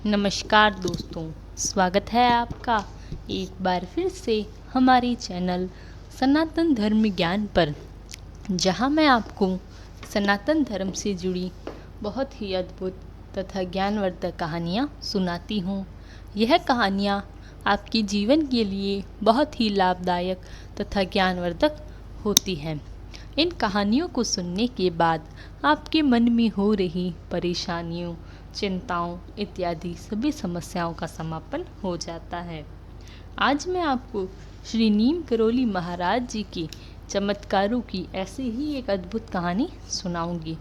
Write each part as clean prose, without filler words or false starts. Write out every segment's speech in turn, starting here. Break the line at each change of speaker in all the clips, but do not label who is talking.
नमस्कार दोस्तों, स्वागत है आपका एक बार फिर से हमारी चैनल सनातन धर्म ज्ञान पर, जहां मैं आपको सनातन धर्म से जुड़ी बहुत ही अद्भुत तथा ज्ञानवर्धक कहानियां सुनाती हूं। यह कहानियां आपके जीवन के लिए बहुत ही लाभदायक तथा ज्ञानवर्धक होती हैं। इन कहानियों को सुनने के बाद आपके मन में हो रही परेशानियों, चिंताओं इत्यादि सभी समस्याओं का समापन हो जाता है। आज मैं आपको श्री नीम करोली महाराज जी की चमत्कारों की ऐसी ही एक अद्भुत कहानी सुनाऊंगी।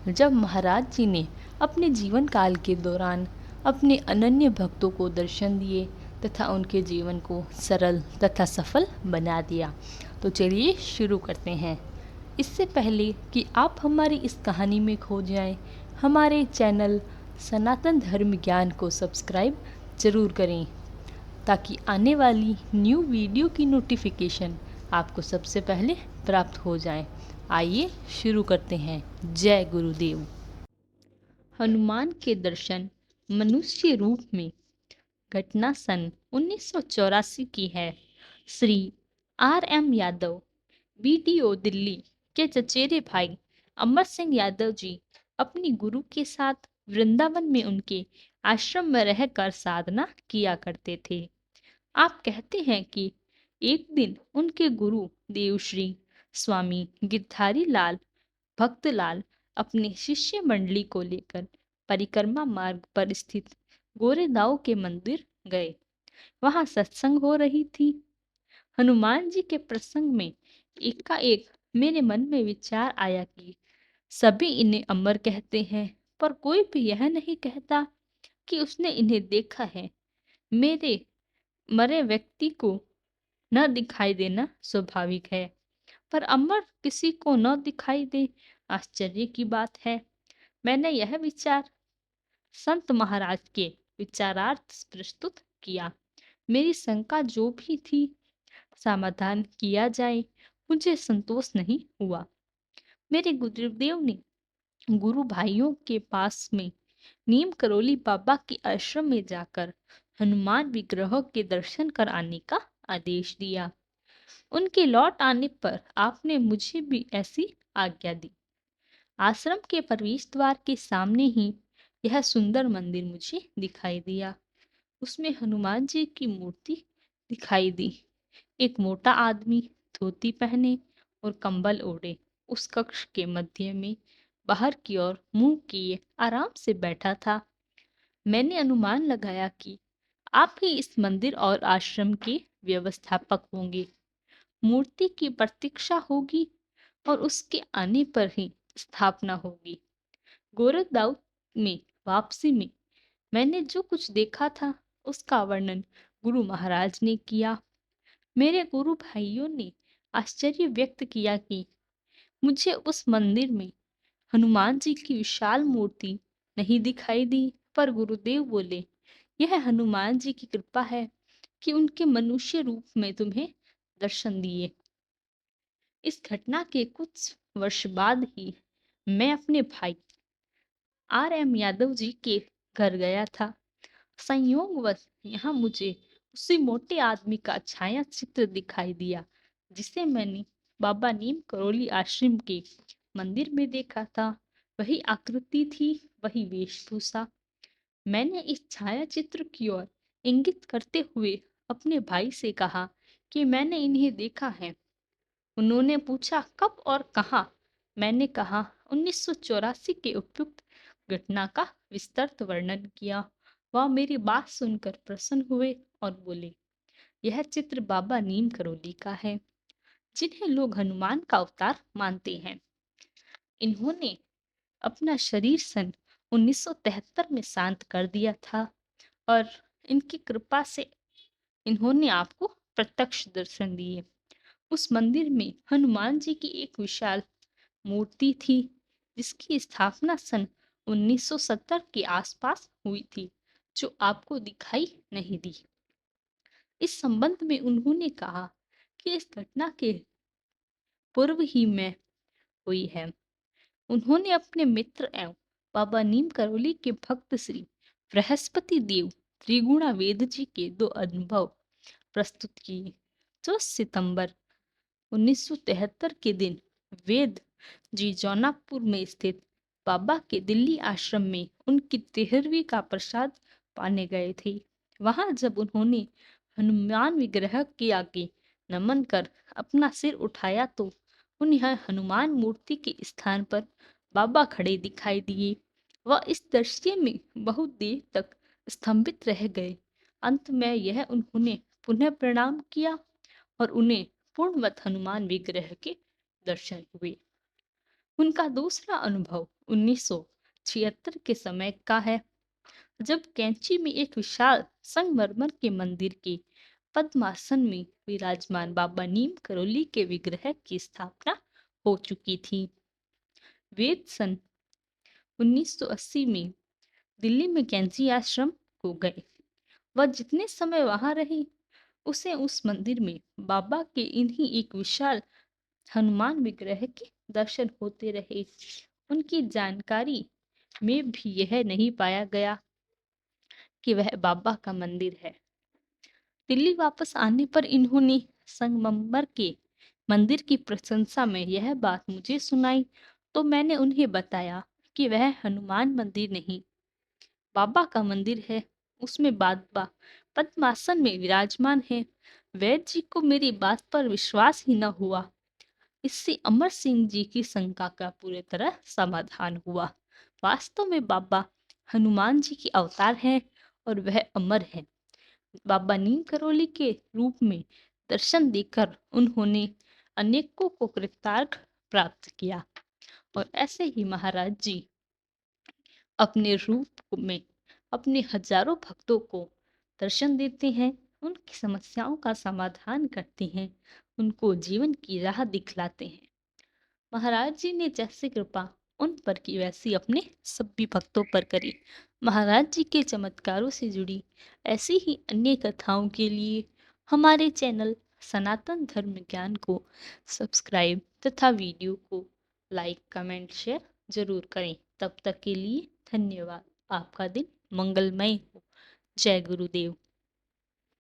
जब महाराज जी ने अपने जीवन काल के दौरान अपने अनन्य भक्तों को दर्शन दिए तथा उनके जीवन को सरल तथा सफल बना दिया। तो चलिए शुरू करते हैं। इससे पहले कि आप हमारी इस कहानी में खो जाएं, हमारे चैनल सनातन धर्म ज्ञान को सब्सक्राइब ज़रूर करें ताकि आने वाली न्यू वीडियो की नोटिफिकेशन आपको सबसे पहले प्राप्त हो जाए। आइए शुरू करते हैं। जय गुरुदेव। हनुमान के दर्शन मनुष्य रूप में। घटना सन 1984 की है। श्री R.M. यादव BDO दिल्ली के चचेरे भाई अमर सिंह यादव जी अपनी गुरु के साथ वृंदावन में उनके आश्रम में रहकर साधना किया करते थे। आप कहते हैं कि एक दिन उनके गुरु देवश्री स्वामी गिरधारी लाल भक्तलाल अपने शिष्य मंडली को लेकर परिक्रमा मार्ग पर स्थित गोरेदाव के मंदिर गए। वहां सत्संग हो रही थी। हनुमान जी के प्रसंग में एकाएक मेरे मन में विचार आया कि सभी इन्हें अमर कहते हैं, पर कोई भी यह नहीं कहता कि उसने इन्हें देखा है। मेरे मरे व्यक्ति को न दिखाई देना स्वाभाविक है, पर अमर किसी को न दिखाई दे आश्चर्य की बात है। मैंने यह विचार संत महाराज के विचारार्थ प्रस्तुत किया। मेरी शंका जो भी थी समाधान किया जाए, मुझे संतोष नहीं हुआ। मेरे गुरुदेव ने गुरु भाइयों के पास में नीम करोली बाबा के आश्रम में जाकर हनुमान विग्रह के दर्शन कराने का आदेश दिया। उनके लौट आने पर आपने मुझे भी ऐसी आज्ञा दी। आश्रम के प्रवेश द्वार के सामने ही यह सुंदर मंदिर मुझे दिखाई दिया। उसमें हनुमान जी की मूर्ति दिखाई दी। एक मोटा आदमी धोती पहने और कंबल ओढ़े उस कक्ष के मध्य में बाहर की ओर मुंह किए आराम से बैठा था। मैंने अनुमान लगाया कि आप ही इस मंदिर और आश्रम के व्यवस्थापक होंगे। मूर्ति की प्रतीक्षा होगी और उसके आने पर ही स्थापना होगी। गोरखदाऊ में वापसी में मैंने जो कुछ देखा था उसका वर्णन गुरु महाराज ने किया। मेरे गुरु भाइयों ने आश्चर्य व्यक्त किया कि मुझे उस मंदिर में हनुमान जी की विशाल मूर्ति नहीं दिखाई दी, पर गुरुदेव बोले, यह हनुमान जी की कृपा है कि उनके मनुष्य रूप में तुम्हें दर्शन दिए। इस घटना के कुछ वर्ष बाद ही मैं अपने भाई R.M. यादव जी के घर गया था। संयोगवश यहाँ मुझे उसी मोटे आदमी का छाया चित्र दिखाई दिया जिसे मैंने बाबा नीम करोली आश्रम के मंदिर में देखा था। वही आकृति थी, वही वेशभूषा। मैंने इस छाया चित्र की ओर इंगित करते हुए अपने भाई से कहा कि मैंने इन्हें देखा है। उन्होंने पूछा कब और कहाँ। मैंने कहा 1984 के उपयुक्त घटना का विस्तृत वर्णन किया। वह मेरी बात सुनकर प्रसन्न हुए और बोले, यह चित्र बाबा नीम करोली का है, जिन्हें लोग हनुमान का अवतार मानते हैं। इन्होंने अपना शरीर सन 1973 में शांत कर दिया था और इनकी कृपा से इन्होंने आपको प्रत्यक्ष दर्शन दिए। उस मंदिर में हनुमान जी की एक विशाल मूर्ति थी जिसकी स्थापना सन 1970 के आसपास हुई थी, जो आपको दिखाई नहीं दी। इस संबंध में उन्होंने कहा कि इस घटना के पूर्व ही में हुई है। उन्होंने अपने मित्र एवं बाबा नीम करोली के भक्त श्री बृहस्पति देव त्रिगुणा वेद जी के 2 अनुभव प्रस्तुत किए। 4 सितंबर 1973 के दिन वेद जी जौनापुर में स्थित बाबा के दिल्ली आश्रम में उनकी 13वीं का प्रसाद पाने गए थे। वहां जब उन्होंने हनुमान विग्रह के आगे नमन कर अपना सिर उठाया तो उन्हें हनुमान मूर्ति के स्थान पर बाबा खड़े दिखाई दिए। वह इस दृश्य में बहुत देर तक स्तंभित रह गए। अंत में यह उन्होंने पुनः प्रणाम किया और उन्हें पूर्णवत हनुमान विग्रह के दर्शन हुए। उनका दूसरा अनुभव 1976 के समय का है, जब कैंची में एक विशाल संगमरमर के मंदिर के पद्मासन में विराजमान बाबा नीम करोली के विग्रह की स्थापना हो चुकी थी। वेद सन 1980 में दिल्ली में कैंची आश्रम को गए। वह जितने समय वहां रही उसे उस मंदिर में बाबा के इन्हीं एक विशाल हनुमान विग्रह के दर्शन होते रहे। उनकी जानकारी में भी यह नहीं पाया गया कि वह बाबा का मंदिर है। दिल्ली वापस आने पर इन्होंने संगमरमर के मंदिर की प्रशंसा में यह बात मुझे सुनाई तो मैंने उन्हें बताया कि वह हनुमान मंदिर नहीं, बाबा का मंदिर है। उसमें बाबा पद्मासन में विराजमान है। वैद्य जी को मेरी बात पर विश्वास ही न हुआ। इससे अमर सिंह जी की शंका का पूरी तरह समाधान हुआ। वास्तव में बाबा हनुमान जी के अवतार हैं और वह अमर है। बाबा नीम करोली के रूप में दर्शन देकर उन्होंने अनेकों को कृतार्थ प्राप्त किया और ऐसे ही महाराज जी अपने रूप में अपने हजारों भक्तों को दर्शन देते हैं, उनकी समस्याओं का समाधान करते हैं, उनको जीवन की राह दिखलाते हैं। महाराज जी ने जैसी कृपा उन पर की वैसी अपने सभी भक्तों पर करी। महाराज जी के चमत्कारों से जुड़ी ऐसी ही अन्य कथाओं के लिए हमारे चैनल सनातन धर्म ज्ञान को सब्सक्राइब तथा वीडियो को लाइक कमेंट शेयर जरूर करें। तब तक के लिए धन्यवाद। आपका दिन मंगलमय हो। जय गुरुदेव।